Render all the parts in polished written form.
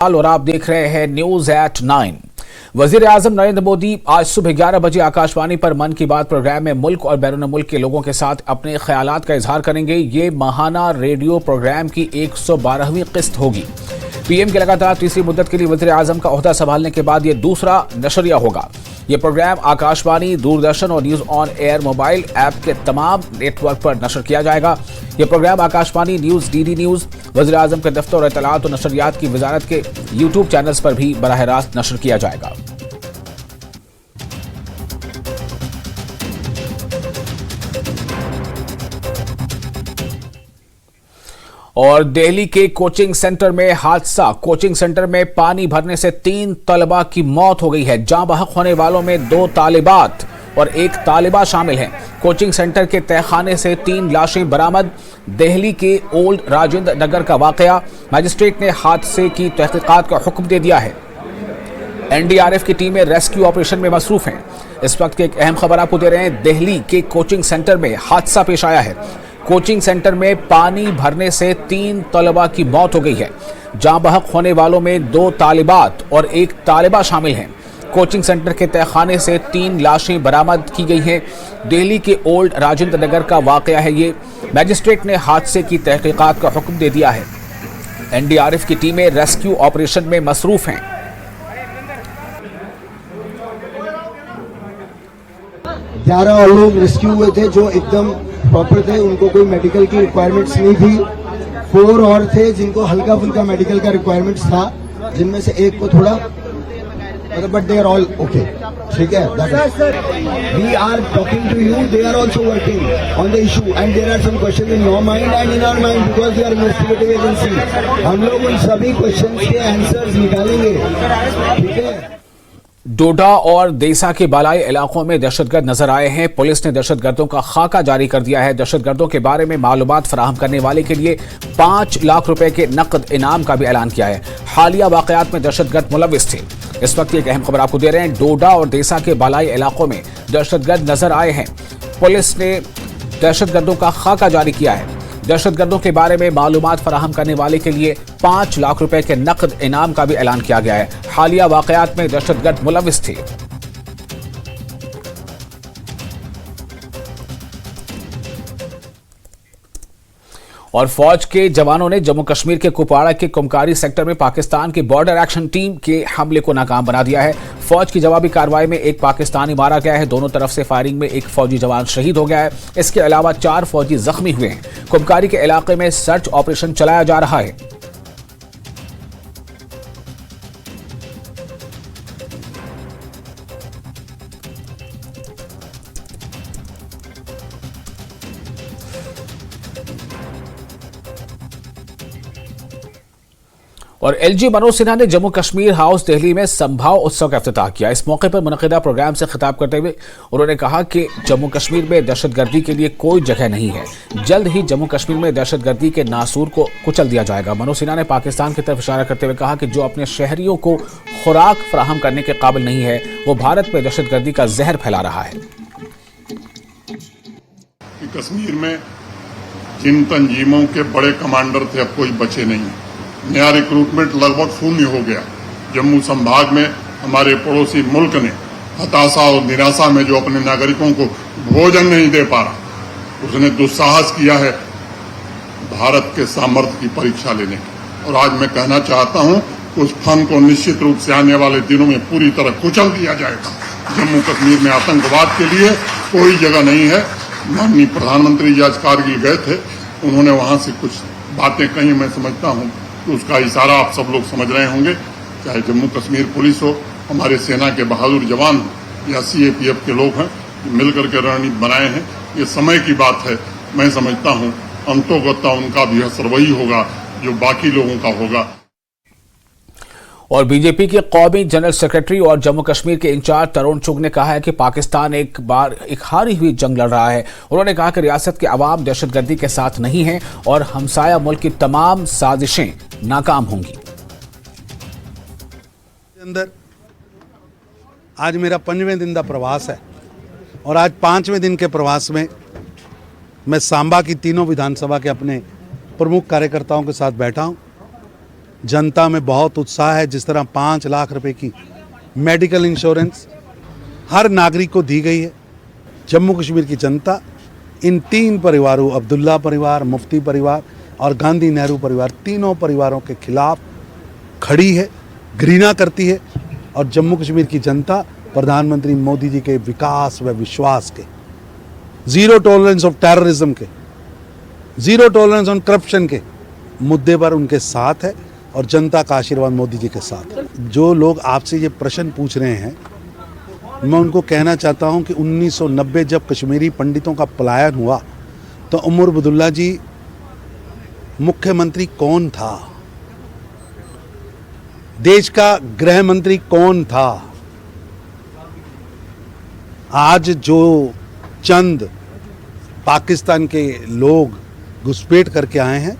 और आप देख रहे हैं न्यूज एट 9। वजीर आजम नरेंद्र मोदी आज सुबह 11 बजे आकाशवाणी पर मन की बात प्रोग्राम में मुल्क और बैरून मुल्क के लोगों के साथ अपने ख्यालात का इजहार करेंगे। ये माहाना रेडियो प्रोग्राम की 112वीं किस्त होगी। पीएम के लगातार तीसरी मुद्दत के लिए वजीर आजम का ओहदा संभालने के बाद ये दूसरा नशरिया होगा। ये प्रोग्राम आकाशवाणी, दूरदर्शन और news on air mobile app के तमाम नेटवर्क पर नशर किया जाएगा। ये program Akashvani news, DD news, वज़ीर आज़म के दफ्तर और इत्तलात और नशरियात की वजारत के यूट्यूब चैनल्स पर भी बराह रास्त नशर किया जाएगा। और दिल्ली के कोचिंग सेंटर में हादसा। कोचिंग सेंटर में पानी भरने से 3 तलबा की मौत हो गई है। जाँ बहक होने वालों में 2 तालिबात और 1 तालिबा शामिल हैं। कोचिंग सेंटर के तहखाने से 3 लाशें बरामद। दिल्ली के ओल्ड राजेंद्र नगर का वाकया। मजिस्ट्रेट ने हादसे की तहकीकात का हुक्म दे दिया है। एनडीआरएफ की टीमें रेस्क्यू ऑपरेशन में मसरूफ हैं। इस वक्त की एक अहम खबर आपको दे रहे हैं। दिल्ली के कोचिंग सेंटर में हादसा पेश आया है। कोचिंग सेंटर में पानी भरने से 3 तलबा की मौत हो गई है। जाँ बहक होने वालों में 2 तालिबात और 1 तालिबा शामिल हैं। कोचिंग सेंटर के तहखाने से 3 लाशें बरामद की गई हैं। दिल्ली के ओल्ड राजेंद्र नगर का वाकया है ये। मैजिस्ट्रेट ने हादसे की तहकीकात का हुक्म दे दिया है। एनडीआरएफ की टीमें रेस्क्यू ऑपरेशन में मसरूफ हैं। 11 लोग रेस्क्यू हुए थे जो एकदम प्रॉपर थे, उनको कोई मेडिकल की रिक्वायरमेंट्स नहीं थी। 4 और थे जिनको हल्का फुल्का मेडिकल का रिक्वायरमेंट्स था, जिनमें से एक को थोड़ा but they are all okay. ठीक है, we are talking to you, they are also working on the issue and there are some question in your mind and in our mind because we are investigative agency. हम लोग उन सभी questions के answers निकालेंगे। ठीक है। डोडा और देसा के बालाई इलाकों में दहशतगर्द नजर आए हैं। पुलिस ने दहशतगर्दों का खाका जारी कर दिया है। दहशतगर्दों के बारे में मालूमात फराहम करने वाले के लिए 5 लाख रुपए के नकद इनाम का भी ऐलान किया है। हालिया वाकयात में दहशतगर्द मुलविस थे। इस वक्त एक अहम खबर आपको दे रहे हैं। डोडा और देसा के बालाई इलाकों में दहशतगर्द नजर आए हैं। पुलिस ने दहशतगर्दों का खाका जारी किया है। दहशतगर्दों के बारे में मालूमात फराहम करने वाले के लिए 5 लाख रुपए के नकद इनाम का भी ऐलान किया गया है। हालिया वाकयात में दहशतगर्द मुलविस थे। और फौज के जवानों ने जम्मू कश्मीर के कुपवाड़ा के कुमकारी सेक्टर में पाकिस्तान की बॉर्डर एक्शन टीम के हमले को नाकाम बना दिया है। फौज की जवाबी कार्रवाई में 1 पाकिस्तानी मारा गया है। दोनों तरफ से फायरिंग में 1 फौजी जवान शहीद हो गया है। इसके अलावा 4 फौजी जख्मी हुए हैं। कुमकारी के इलाके में सर्च ऑपरेशन चलाया जा रहा है। और एलजी मनोज सिन्हा ने जम्मू कश्मीर हाउस दिल्ली में संभाव उत्सव का इफ्तिताह किया। इस मौके पर मुनक़िदा प्रोग्राम से खिताब करते हुए उन्होंने कहा कि जम्मू कश्मीर में दहशतगर्दी के लिए कोई जगह नहीं है। जल्द ही जम्मू कश्मीर में दहशतगर्दी के नासूर को कुचल दिया जाएगा। मनोज सिन्हा ने पाकिस्तान की तरफ इशारा करते हुए कहा कि जो अपने शहरियों को खुराक फराहम करने के काबिल नहीं है, वो भारत में दहशतगर्दी का जहर फैला रहा है। कश्मीर में जिन तंजीमों के बड़े कमांडर थे, अब कोई बचे नहीं। नया रिक्रूटमेंट लगभग शून्य हो गया। जम्मू संभाग में हमारे पड़ोसी मुल्क ने हताशा और निराशा में जो अपने नागरिकों को भोजन नहीं दे पा रहा, उसने दुस्साहस किया है भारत के सामर्थ्य की परीक्षा लेने की। और आज मैं कहना चाहता हूं कि उस फन को निश्चित रूप से आने वाले दिनों में पूरी तरह कुचल दिया जाएगा। जम्मू कश्मीर में आतंकवाद के लिए कोई जगह नहीं है। माननीय प्रधानमंत्री जी आज कारगिल गए थे, उन्होंने वहां से कुछ बातें कही। मैं समझता हूं तो उसका इशारा आप सब लोग समझ रहे होंगे। चाहे जम्मू कश्मीर पुलिस हो, हमारे सेना के बहादुर जवान हो या सीएपीएफ के लोग हैं, मिलकर के रणनीति बनाए हैं। ये समय की बात है। मैं समझता हूं अंतोगत्ता उनका भी असर वही होगा जो बाकी लोगों का होगा। और बीजेपी के कौमी जनरल सेक्रेटरी और जम्मू कश्मीर के इंचार्ज तरुण चुग ने कहा है कि पाकिस्तान एक हारी हुई जंग लड़ रहा है। उन्होंने कहा कि रियासत के अवाम दहशतगर्दी के साथ नहीं हैं और हमसाया मुल्क की तमाम साजिशें नाकाम होंगी। अंदर आज मेरा 5वें दिन का प्रवास है और आज 5वें दिन के प्रवास में मैं सांबा की तीनों विधानसभा के अपने प्रमुख कार्यकर्ताओं के साथ बैठा हूं। जनता में बहुत उत्साह है। जिस तरह 5 लाख रुपए की मेडिकल इंश्योरेंस हर नागरिक को दी गई है, जम्मू कश्मीर की जनता इन 3 परिवारों, अब्दुल्ला परिवार, मुफ्ती परिवार और गांधी नेहरू परिवार, तीनों परिवारों के खिलाफ खड़ी है, घृणा करती है। और जम्मू कश्मीर की जनता प्रधानमंत्री मोदी जी के विकास व विश्वास के, जीरो टॉलरेंस ऑफ टेररिज्म के, जीरो टॉलरेंस ऑन करप्शन के मुद्दे पर उनके साथ है और जनता का आशीर्वाद मोदी जी के साथ है। जो लोग आपसे ये प्रश्न पूछ रहे हैं, मैं उनको कहना चाहता हूं कि 1990 जब कश्मीरी पंडितों का पलायन हुआ तो उमर अब्दुल्ला जी मुख्यमंत्री कौन था, देश का गृह मंत्री कौन था। आज जो चंद पाकिस्तान के लोग घुसपैठ करके आए हैं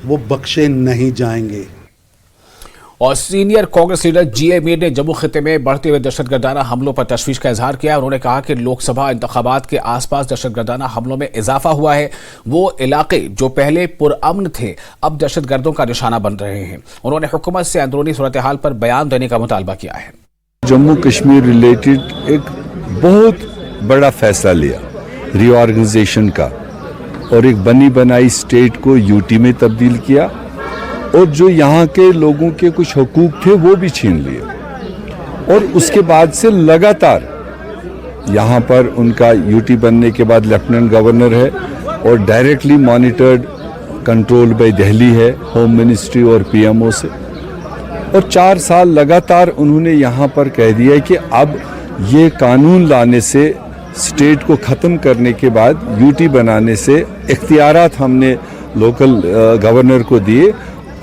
वो बख्शे नहीं जाएंगे। और सीनियर कांग्रेस लीडर जीए मीर ने जम्मू खिते में बढ़ते हुए दहशतगर्दाना हमलों पर तशवीश का इजहार किया। उन्होंने कहा कि लोकसभा इंतखाबात के आसपास दहशतगर्दाना हमलों में इजाफा हुआ है। वो इलाके जो पहले पुरअमन थे अब दहशतगर्दों का निशाना बन रहे हैं। उन्होंने हुकूमत से अंदरूनी सूरत हाल पर बयान देने का मुतालबा किया है। जम्मू कश्मीर रिलेटेड एक बहुत बड़ा फैसला लिया रीऑर्गेनाइजेशन का और एक बनी बनाई स्टेट को यूटी में तब्दील किया और जो यहाँ के लोगों के कुछ हकूक थे वो भी छीन लिए। और उसके बाद से लगातार यहाँ पर उनका यूटी बनने के बाद लेफ्टिनेंट गवर्नर है और directly monitored control by Delhi है, होम मिनिस्ट्री और पीएमओ से। और 4 साल लगातार उन्होंने यहाँ पर कह दिया कि अब ये कानून लाने से, स्टेट को ख़त्म करने के बाद यूटी बनाने से इख्तियारात हमने लोकल गवर्नर को दिए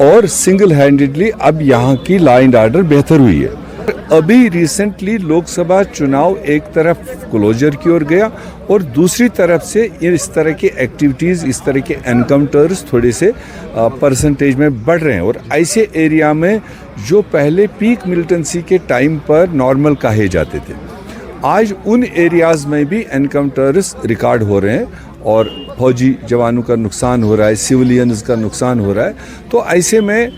और सिंगल हैंडेडली अब यहाँ की लॉ एंड ऑर्डर बेहतर हुई है। अभी रिसेंटली लोकसभा चुनाव एक तरफ क्लोजर की ओर गया और दूसरी तरफ से इस तरह की एक्टिविटीज़, इस तरह के एनकाउंटर्स थोड़े से परसेंटेज में बढ़ रहे हैं। और ऐसे एरिया में जो पहले पीक मिलिटेंसी के टाइम पर नॉर्मल कहे जाते थे, आज उन एरियाज़ में भी एनकाउंटर्स रिकॉर्ड हो रहे हैं और फौजी जवानों का नुकसान हो रहा है, सिविलियंस का नुकसान हो रहा है। तो ऐसे में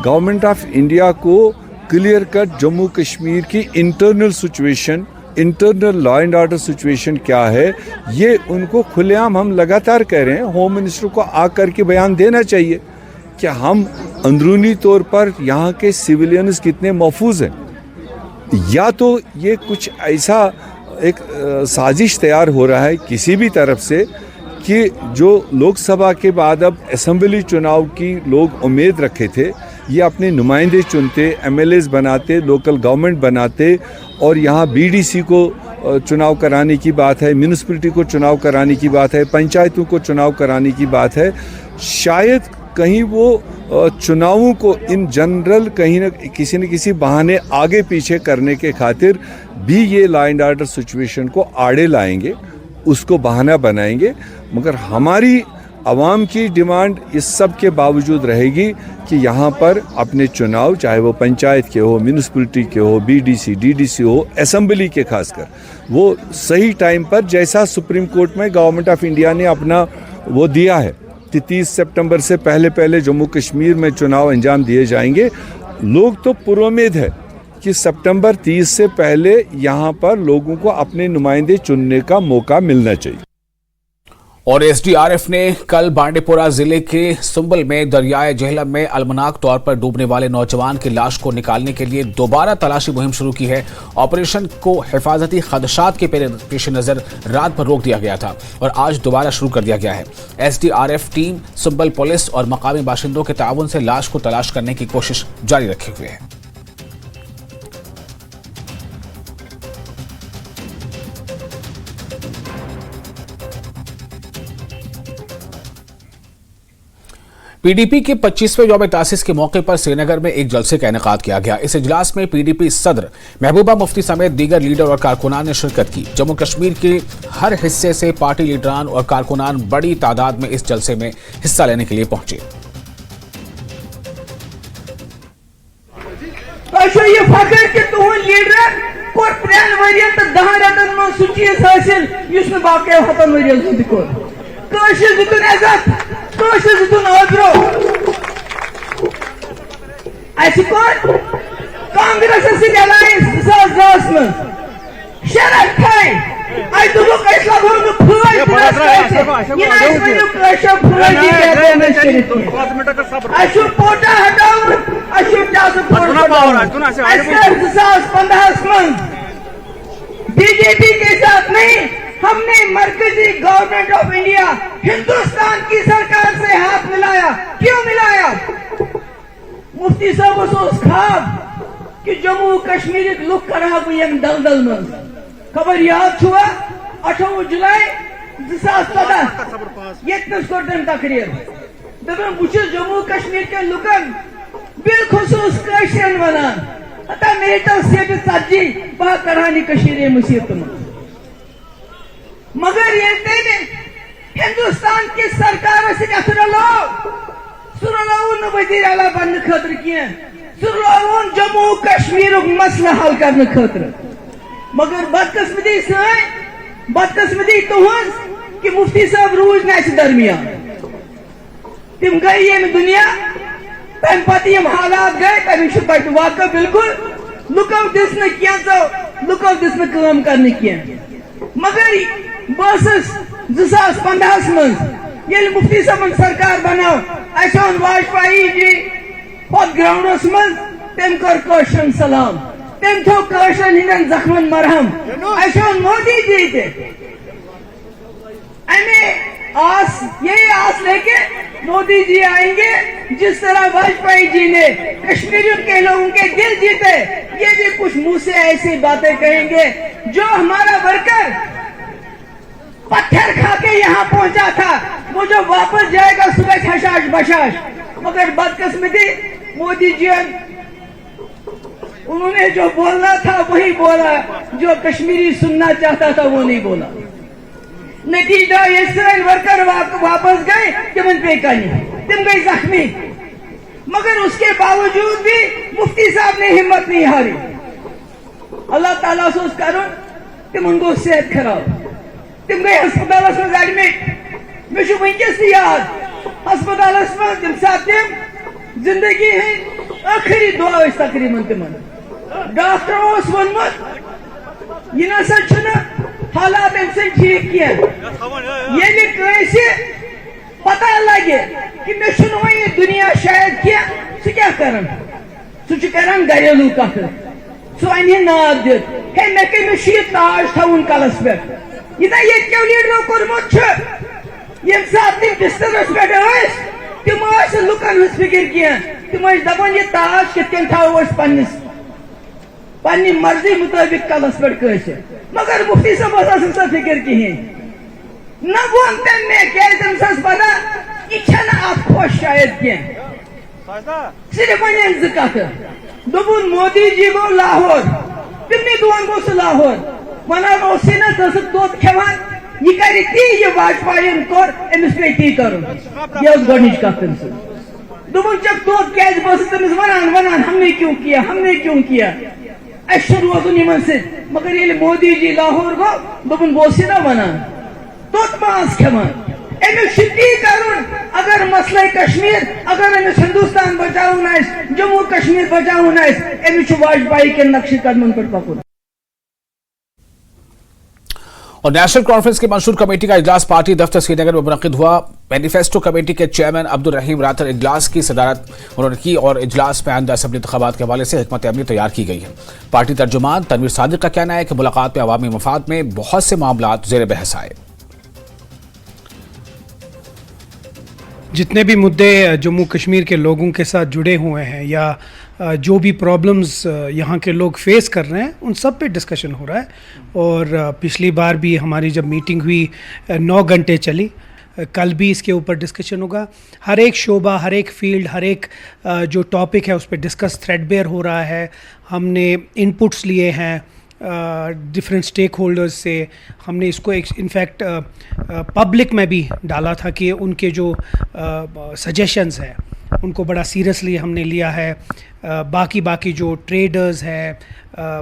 गवर्नमेंट ऑफ इंडिया को क्लियर कट जम्मू कश्मीर की internal situation, internal law and order situation क्या है, ये उनको खुलेआम हम लगातार कह रहे हैं। होम मिनिस्टर को आकर के बयान देना चाहिए कि हम अंदरूनी तौर पर यहाँ के सिविलियंस कितने महफूज हैं। या तो ये कुछ ऐसा एक साजिश तैयार हो रहा है किसी भी तरफ से कि जो लोकसभा के बाद अब असेंबली चुनाव की लोग उम्मीद रखे थे, ये अपने नुमाइंदे चुनते, एमएलएस बनाते, लोकल गवर्नमेंट बनाते और यहाँ बीडीसी को चुनाव कराने की बात है, म्यूनिसिपैलिटी को चुनाव कराने की बात है, पंचायतों को चुनाव कराने की बात है। शायद कहीं वो चुनावों को इन जनरल कहीं न किसी बहाने आगे पीछे करने के खातिर भी ये लॉ एंड ऑर्डर सिचुएशन को आड़े लाएंगे, उसको बहाना बनाएंगे। मगर हमारी आवाम की डिमांड इस सब के बावजूद रहेगी कि यहाँ पर अपने चुनाव, चाहे वो पंचायत के हो, म्यूनिसिपैलिटी के हो, बीडीसी, डीडीसी हो, असेंबली के खासकर, वो सही टाइम पर, जैसा सुप्रीम कोर्ट में गवर्नमेंट ऑफ इंडिया ने अपना वो दिया है कि 30 सितंबर से पहले जम्मू कश्मीर में चुनाव अंजाम दिए जाएंगे। लोग तो पुरुम्मीद है कि सितंबर 30 से पहले यहाँ पर लोगों को अपने नुमाइंदे चुनने का मौका मिलना चाहिए। और एसडीआरएफ ने कल बांडीपोरा जिले के सुंबल में दरियाए जेहलम में अलमनाक तौर पर डूबने वाले नौजवान की लाश को निकालने के लिए दोबारा तलाशी मुहिम शुरू की है। ऑपरेशन को हिफाजती खदशात के पेश नजर रात भर रोक दिया गया था और आज दोबारा शुरू कर दिया गया है। एसडीआरएफ टीम सुंबल पुलिस और मकामी बाशिंदों के ताउन से लाश को तलाश करने की कोशिश जारी रखे हुए है। पीडीपी के 25वें यौम तासीस के मौके पर श्रीनगर में एक जलसे का इनेकाद किया गया। इस इजलास में पीडीपी सदर महबूबा मुफ्ती समेत दीगर लीडर और कारकुनान ने शिरकत की। जम्मू कश्मीर के हर हिस्से से पार्टी लीडरान और कारकुनान बड़ी तादाद में इस जलसे में हिस्सा लेने के लिए पहुंचे। कांग्रेस अलायंस 2010 में शरत थाई पोटा हटाओ बीजेपी के साथ नहीं, हमने मरकजी गवर्नमेंट ऑफ इंडिया हिंदुस्तान की सरकार से हाथ मिलाया। क्यों मिलाया? मुफ्ती साहब उस खाब कि जम्मू कश्मीर लुक करा यम दलदल में खबर याद छुआ 28 जुलाई 2014 यतनस कोर तम तकरीर दबन बुछ जम्मू कश्मीर के लुकन बिलखुसूस कशन वनान अता मेरिटल सीट सज्जी बा करानी कश्मीर मुसीबत में, मगर ये हिंदुस्तान की सरकार से रलो सुरलाउन वजीर आला बनने खतर किए, सुरलाउन जम्मू कश्मीर मसला हल करने खतर, मगर बदकिस्मती तुहज कि मुफ्ती साहब रूज न दरमियान तिम गई ये दुनिया तम पत यम हालात गए तमिक वाक़ बिल्कुल लुको दिस न लुको दिस न काम करने मगर बस 2015 मज ये मुफ्ती साहब सरकार बनाओ अन वाजपेयी जी पत ग्राउंडस मज तम कर कौशन सलाम तम थो कौशन हिंदन जख्मन मरहम अन मोदी जी थे आस यही आस लेके मोदी जी आएंगे जिस तरह वाजपेयी जी ने कश्मीरियों के लोगों के दिल जीते, ये भी कुछ मुंह से ऐसी बातें कहेंगे। जो हमारा वर्कर पत्थर खा के यहाँ पहुंचा था वो जो वापस जाएगा सुबह खशाश बशाश, मगर बदकिस्मती मोदी जी उन्होंने जो बोलना था वही बोला, जो कश्मीरी सुनना चाहता था वो नहीं बोला। नतीजा इसराइल वर्कर वापस गए तिमन पे तिम गई जख्मी, मगर उसके बावजूद भी मुफ्ती साहब ने हिम्मत नहीं हारी। अल्लाह ताला से करुन तिमन गो सेहत खराब, तिम गई अस्पताल में एडमिट। मे वनकस याद अस्पताल में तम सात तिम जिंदगी आखिरी दुआ तकरीबन तिमन डॉक्टर वोनमुत यह नसा हालात अमि ठीक ये पता लगे कि मे वन दुनिया शायद क्या क्या कर घरेलू कथ सह अन नाद दित हे मे कह ताज थवन कलस पे यह ये लीडरो कोर्मुत ये सात तम बिस्तरस पे तम लुकन हज फिक्र कह तम दपान यह ताज कित थो पन्नी मर्जी मुताबिक कलस पे कसर, मगर मुफ्ती साहब सा फिक्र कहें न वो मे क्या पता यह खुश शायद कह सिर्फ वन कथ दोपुन मोदी जी गो लाहौर तमनी दोन गो सह लाहौर वनान तोत खेवान यह कर ती यह वाजपेयी कोर अमिस पे ती कर यह गोच कथ तम दोपुन चक तोत क्या तमिस वनान हमने क्यों किया रोजन इन मगर ये मोदी जी लाहौर गो दोपन बस ना वनान तोत मास खेवान अमिस ती कर अगर मसला कश्मीर अगर अमिस हिंदुस्तान बचावन जम्मू कश्मीर बचावन अमिस वाजपेयी के नक्श कदमन पर पकुन। और नेशनल कॉन्फ्रेंस की मंशूर कमेटी का इजलास पार्टी दफ्तर श्रीनगर में मुनक्किद हुआ। मैनिफेस्टो कमेटी के चेयरमैन अब्दुल रहीम रातर इजलास की सदारत उन्होंने की और इजलास में आइंदा असेंबली इंतखाबात के हवाले से हिकमत अमली तैयार की गई है। पार्टी तर्जुमान तनवीर सादिक का कहना है कि मुलाकात में अवामी मफाद में बहुत से मामलात जेर बहस आए। जितने भी मुद्दे जम्मू कश्मीर के लोगों के साथ जुड़े हुए हैं या जो भी प्रॉब्लम्स यहाँ के लोग फेस कर रहे हैं उन सब पे डिस्कशन हो रहा है। और पिछली बार भी हमारी जब मीटिंग हुई 9 घंटे चली, कल भी इसके ऊपर डिस्कशन होगा। हर एक शोबा, हर एक फील्ड, हर एक जो टॉपिक है उस पर डिस्कस थ्रेडबेयर हो रहा है। हमने इनपुट्स लिए हैं डिफरेंट स्टेक होल्डर्स से, हमने इसको इनफैक्ट पब्लिक में भी डाला था कि उनके जो सजेशंस हैं उनको बड़ा सीरियसली हमने लिया है। बाकी जो ट्रेडर्स हैं,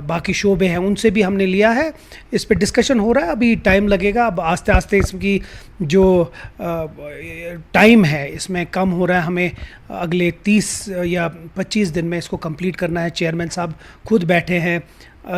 बाकी शोबे हैं, उनसे भी हमने लिया है। इस पे डिस्कशन हो रहा है, अभी टाइम लगेगा। अब आस्ते आस्ते इसकी जो टाइम है इसमें कम हो रहा है। हमें अगले 30 या 25 दिन में इसको कंप्लीट करना है। चेयरमैन साहब खुद बैठे हैं,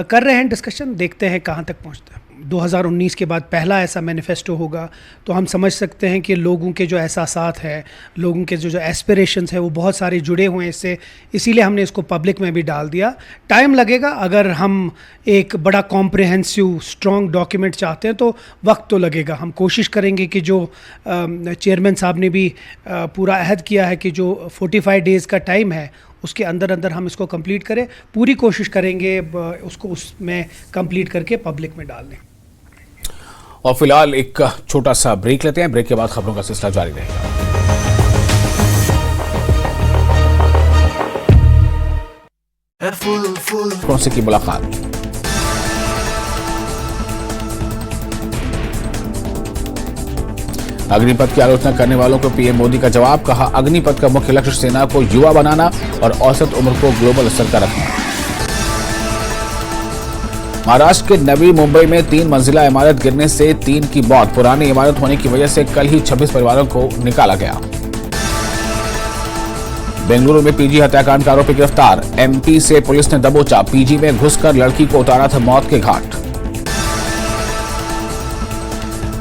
कर रहे हैं डिस्कशन, देखते हैं कहाँ तक पहुँचता है। 2019 के बाद पहला ऐसा मैनिफेस्टो होगा, तो हम समझ सकते हैं कि लोगों के जो एहसासात हैं, लोगों के जो एस्पिरेशंस है, वो बहुत सारे जुड़े हुए हैं इससे, इसीलिए हमने इसको पब्लिक में भी डाल दिया। टाइम लगेगा, अगर हम एक बड़ा कॉम्प्रिहेंसिव स्ट्रॉन्ग डॉक्यूमेंट चाहते हैं तो वक्त तो लगेगा। हम कोशिश करेंगे कि जो चेयरमैन साहब ने भी पूरा अहद किया है कि जो 45 डेज़ का टाइम है उसके अंदर अंदर हम इसको कंप्लीट करें, पूरी कोशिश करेंगे उसको उसमें कंप्लीट करके पब्लिक में डाल दें। और फिलहाल एक छोटा सा ब्रेक लेते हैं, ब्रेक के बाद खबरों का सिलसिला जारी रहेगा। कौन से की मुलाकात। अग्निपथ की आलोचना करने वालों को पीएम मोदी का जवाब, कहा अग्निपथ का मुख्य लक्ष्य सेना को युवा बनाना और औसत उम्र को ग्लोबल स्तर का रखना। महाराष्ट्र के नवी मुंबई में 3 मंजिला इमारत गिरने से 3 की मौत। पुरानी इमारत होने की वजह से कल ही 26 परिवारों को निकाला गया। बेंगलुरु में पीजी हत्याकांड का आरोपी गिरफ्तार। एमपी से पुलिस ने दबोचा, पीजी में घुसकर लड़की को उतारा था मौत के घाट।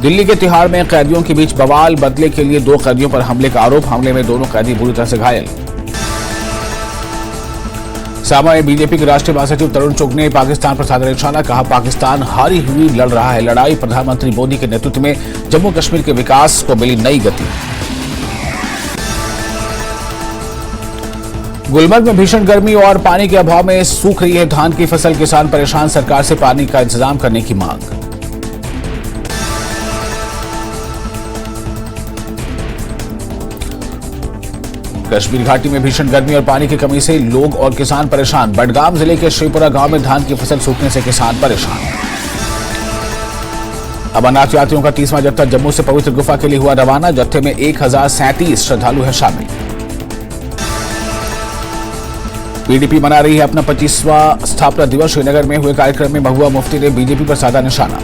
दिल्ली के तिहाड़ में कैदियों के बीच बवाल, बदले के लिए 2 कैदियों पर हमले का आरोप। हमले में दोनों कैदी बुरी तरह से घायल। सामा में बीजेपी के राष्ट्रीय महासचिव तरुण चुग ने पाकिस्तान पर साधा निशाना, कहा पाकिस्तान हारी हुई लड़ रहा है लड़ाई। प्रधानमंत्री मोदी के नेतृत्व में जम्मू कश्मीर के विकास को मिली नई गति। गुलमर्ग में भीषण गर्मी और पानी के अभाव में सूख रही है धान की फसल। किसान परेशान, सरकार से पानी का इंतजाम करने की मांग। कश्मीर घाटी में भीषण गर्मी और पानी की कमी से लोग और किसान परेशान। बडगाम जिले के श्रीपुरा गांव में धान की फसल सूखने से किसान परेशान। अमरनाथ यात्रियों का 30वां जत्था जम्मू से पवित्र गुफा के लिए हुआ रवाना। जत्थे में 1037 श्रद्धालु हैं शामिल। पीडीपी मना रही है अपना 25वां स्थापना दिवस। श्रीनगर में हुए कार्यक्रम में महबूबा मुफ्ती ने बीजेपी पर साधा निशाना।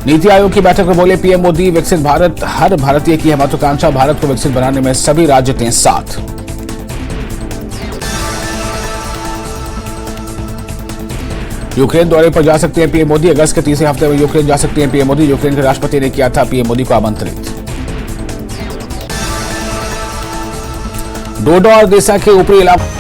नीति आयोग की बैठक में बोले पीएम मोदी, विकसित भारत हर भारतीय की है महत्वाकांक्षा। भारत को विकसित बनाने में सभी राज्य दें साथ। यूक्रेन दौरे पर जा सकते हैं पीएम मोदी। अगस्त के तीसरे हफ्ते में यूक्रेन जा सकते हैं पीएम मोदी। यूक्रेन के राष्ट्रपति ने किया था पीएम मोदी को आमंत्रित। डोडा और देसा के ऊपरी इलाकों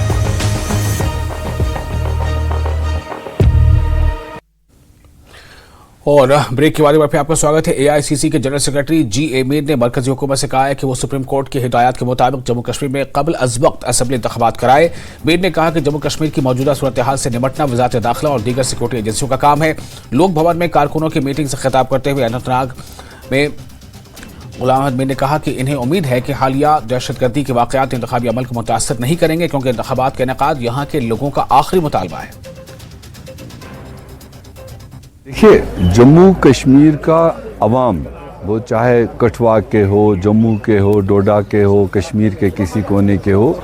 और ब्रेक के बाद फिर आपका स्वागत है। एआईसीसी के जनरल सेक्रेटरी जी.ए. मीर ने मरकजी हुकूमत से कहा है कि वो सुप्रीम कोर्ट की हिदायत के मुताबिक जम्मू कश्मीर में कबल अज वक्त असेंबली इंतखाबात कराए। मीर ने कहा कि जम्मू कश्मीर की मौजूदा सूरत हाल से निपटना वजारत दाखिला और दीगर सिक्योरिटी एजेंसियों का काम है। लोक भवन में कारकुनों की मीटिंग से खिताब करते हुए अनंतनाग में गुलाम अहमद मीर ने कहा कि इन्हें उम्मीद है कि हालिया दहशतगर्दी के वाकयात इंतखाबी अमल को मुतासर नहीं करेंगे, क्योंकि इंतखाबात का इनेकाद यहाँ के लोगों का आखिरी मुतालबा है। देखिए, जम्मू कश्मीर का अवाम, वो चाहे कठवा के हो, जम्मू के हो, डोडा के हो, कश्मीर के किसी कोने के हो,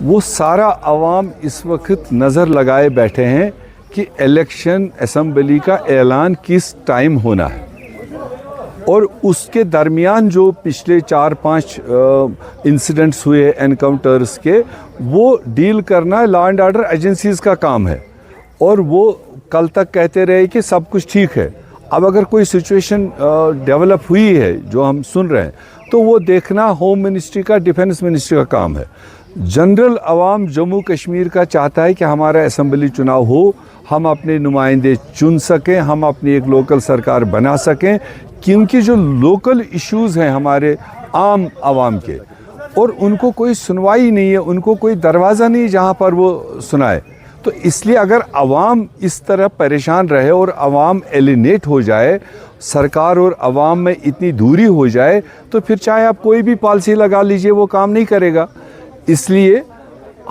वो सारा अवाम इस वक्त नज़र लगाए बैठे हैं कि इलेक्शन असेंबली का ऐलान किस टाइम होना है। और उसके दरमियान जो पिछले 4-5 इंसिडेंट्स हुए एनकाउंटर्स के, वो डील करना लॉ एंड ऑर्डर एजेंसीज़ का काम है। और वो कल तक कहते रहे कि सब कुछ ठीक है। अब अगर कोई सिचुएशन डेवलप हुई है जो हम सुन रहे हैं, तो वो देखना होम मिनिस्ट्री का, डिफेंस मिनिस्ट्री का काम है। जनरल अवाम जम्मू कश्मीर का चाहता है कि हमारा असेंबली चुनाव हो, हम अपने नुमाइंदे चुन सकें, हम अपनी एक लोकल सरकार बना सकें, क्योंकि जो लोकल इश्यूज़ हैं हमारे आम आवाम के, और उनको कोई सुनवाई नहीं है, उनको कोई दरवाज़ा नहीं जहाँ पर वो सुनाए। तो इसलिए अगर अवाम इस तरह परेशान रहे और अवाम एलिनेट हो जाए, सरकार और अवाम में इतनी दूरी हो जाए, तो फिर चाहे आप कोई भी पॉलिसी लगा लीजिए वो काम नहीं करेगा। इसलिए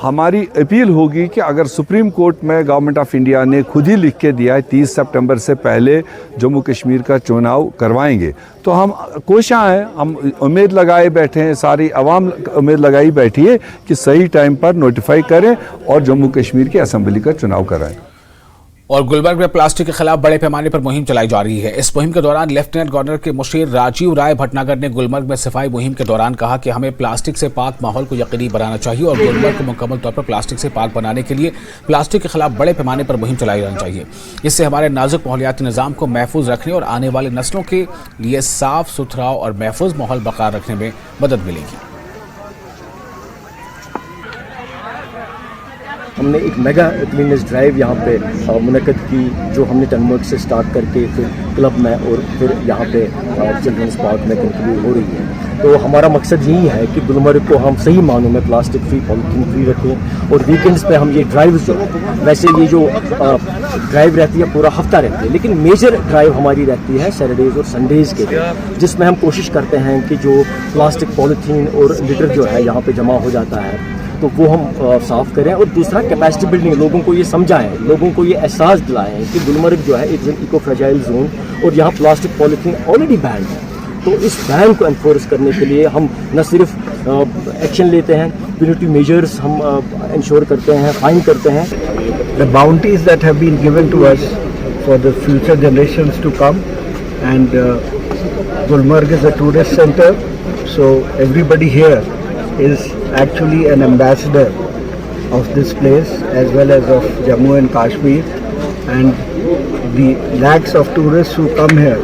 हमारी अपील होगी कि अगर सुप्रीम कोर्ट में गवर्नमेंट ऑफ इंडिया ने खुद ही लिख के दिया है 30 सितंबर से पहले जम्मू कश्मीर का चुनाव करवाएंगे, तो हम कोशिश हैं, हम उम्मीद लगाए बैठे हैं, सारी आवाम उम्मीद लगाई बैठी है कि सही टाइम पर नोटिफाई करें और जम्मू कश्मीर की असेंबली का चुनाव कराएं। और गुलबर्ग में प्लास्टिक के खिलाफ बड़े पैमाने पर मुहिम चलाई जा रही है। इस मुहिम के दौरान लेफ्टिनेंट गवर्नर के मुशीर राजीव राय भटनागर ने गुलबर्ग में सफाई मुहिम के दौरान कहा कि हमें प्लास्टिक से पाक माहौल को यकीनी बनाना चाहिए और गुलबर्ग को मुकम्मल तौर पर प्लास्टिक से पाक बनाने के लिए प्लास्टिक के खिलाफ बड़े पैमाने पर मुहिम चलाई जानी चाहिए। इससे हमारे नाजुक माहौलियाती निज़ाम को महफूज रखने और आने वाली नस्लों के लिए साफ सुथरा और महफूज माहौल बरकरार रखने में मदद मिलेगी। हमने एक मेगा क्लीनेस ड्राइव यहाँ पे मुनक़द की, जो हमने टनमर्ग से स्टार्ट करके फिर क्लब में और फिर यहाँ पे चिल्ड्रंस पार्क में कंक्लूड हो रही है। तो हमारा मकसद यही है कि गुलमर्ग को हम सही मानों में प्लास्टिक फ्री, पॉलीथीन फ्री रखें। और वीकेंड्स पे हम ये ड्राइव, जो वैसे ये जो ड्राइव रहती है पूरा हफ्ता रहती है, लेकिन मेजर ड्राइव हमारी रहती है सैटरडेज़ और संडेज़ के दिन, जिसमें हम कोशिश करते हैं कि जो प्लास्टिक, पॉलीथीन और लिटर जो है यहाँ पर जमा हो जाता है तो वो हम साफ़ करें। और दूसरा कैपेसिटी बिल्डिंग, लोगों को ये समझाएं, लोगों को ये एहसास दिलाएं कि गुलमर्ग जो है it's an eco fragile zone और यहाँ प्लास्टिक, पॉलीथीन ऑलरेडी बैन है। तो इस बैन को एनफोर्स करने के लिए हम न सिर्फ एक्शन लेते हैं, प्यूनिटिव मेजर्स हम इंश्योर करते हैं, फाइन करते हैं। The bounties that have been given to us for the future generations to come, and Gulmarg is a tourist center, so everybody here is actually an ambassador of this place as well as of Jammu and Kashmir, and the lakhs of tourists who come here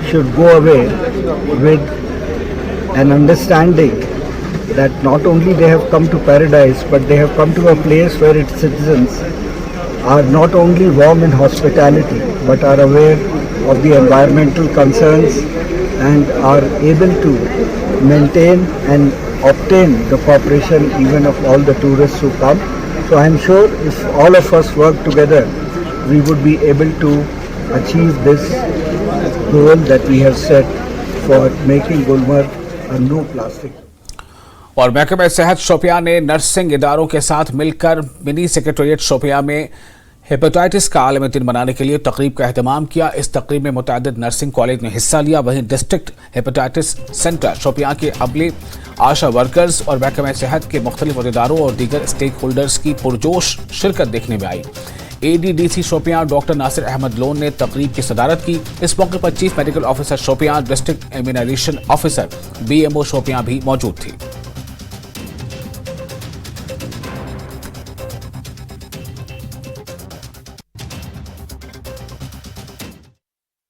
should go away with an understanding that not only they have come to paradise, but they have come to a place where its citizens are not only warm in hospitality but are aware of the environmental concerns and are able to maintain and obtain the cooperation even of all the tourists who come. So I am sure if all of us work together, we would be able to achieve this goal that we have set for making Gulmarg a no plastic. और महकमा सेहत शोपियां ने nursing इदारों के साथ मिलकर mini secretariat Shopian में hepatitis का आलमी दिन मनाने के लिए तकरीब का एहतमाम किया। इस तकरीब में मुतअद्दिद नर्सिंग कॉलेज ने हिस्सा लिया। वहीं डिस्ट्रिक्ट हेपेटाइटिस सेंटर शोपियां के अमले, आशा वर्कर्स और महकमा सेहत के मुख्तलिफ अहदेदारों और दीगर स्टेक होल्डर्स की पुरजोश शिरकत देखने में आई। ADDC शोपियां डॉक्टर नासिर अहमद लोन ने तकरीब की सदारत की। इस मौके पर chief medical officer Shopian, district immunisation officer BMO Shopian भी मौजूद थी।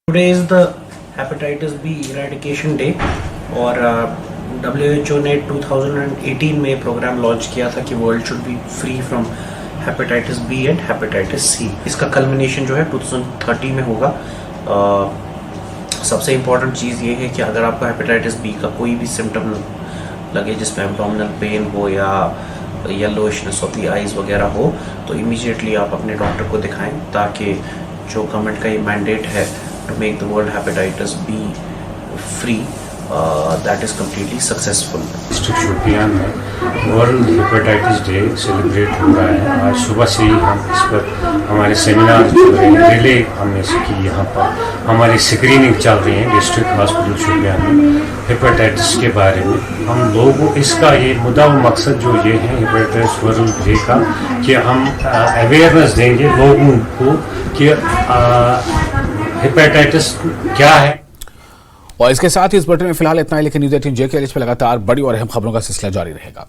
Today is the Hepatitis B Eradication Day और WHO ने 2018 में प्रोग्राम लॉन्च किया था कि world should be free from hepatitis B and hepatitis C. इसका कल्मिनेशन जो है 2030 में होगा। सबसे इम्पॉर्टेंट चीज़ ये है कि अगर आपको हेपेटाइटिस बी का कोई भी सिम्टम लगे, जिसमें एब्डोमिनल पेन हो या येलोइशनेस ऑफ द आइज वगैरह हो, तो इमीडिएटली आप अपने डॉक्टर को दिखाएं, ताकि जो गवर्नमेंट का ये मैंडेट है to make the world hepatitis B free, that is completely successful. District Shopian में वर्ल्ड हेपेटाइटिस डे सेलिब्रेट हो रहा है। आज सुबह से ही हम इस पर हमारे सेमिनार चल रहे हैं, रिले हमने की, यहाँ पर हमारी स्क्रीनिंग चल रही है डिस्ट्रिक्ट हॉस्पिटल शोपियां में हेपेटाइटिस के बारे में। हम लोगों इसका ये मुद्दा व मकसद जो ये है हेपेटाइटिस वर्ल्ड डे का, कि हम अवेयरनेस देंगे लोगों को कि हेपेटाइटिस क्या है। और इसके साथ ही इस बुलेटिन में फिलहाल इतना ही, लेकिन न्यूज़ 18 JKLH पे लगातार बड़ी और अहम खबरों का सिलसिला जारी रहेगा।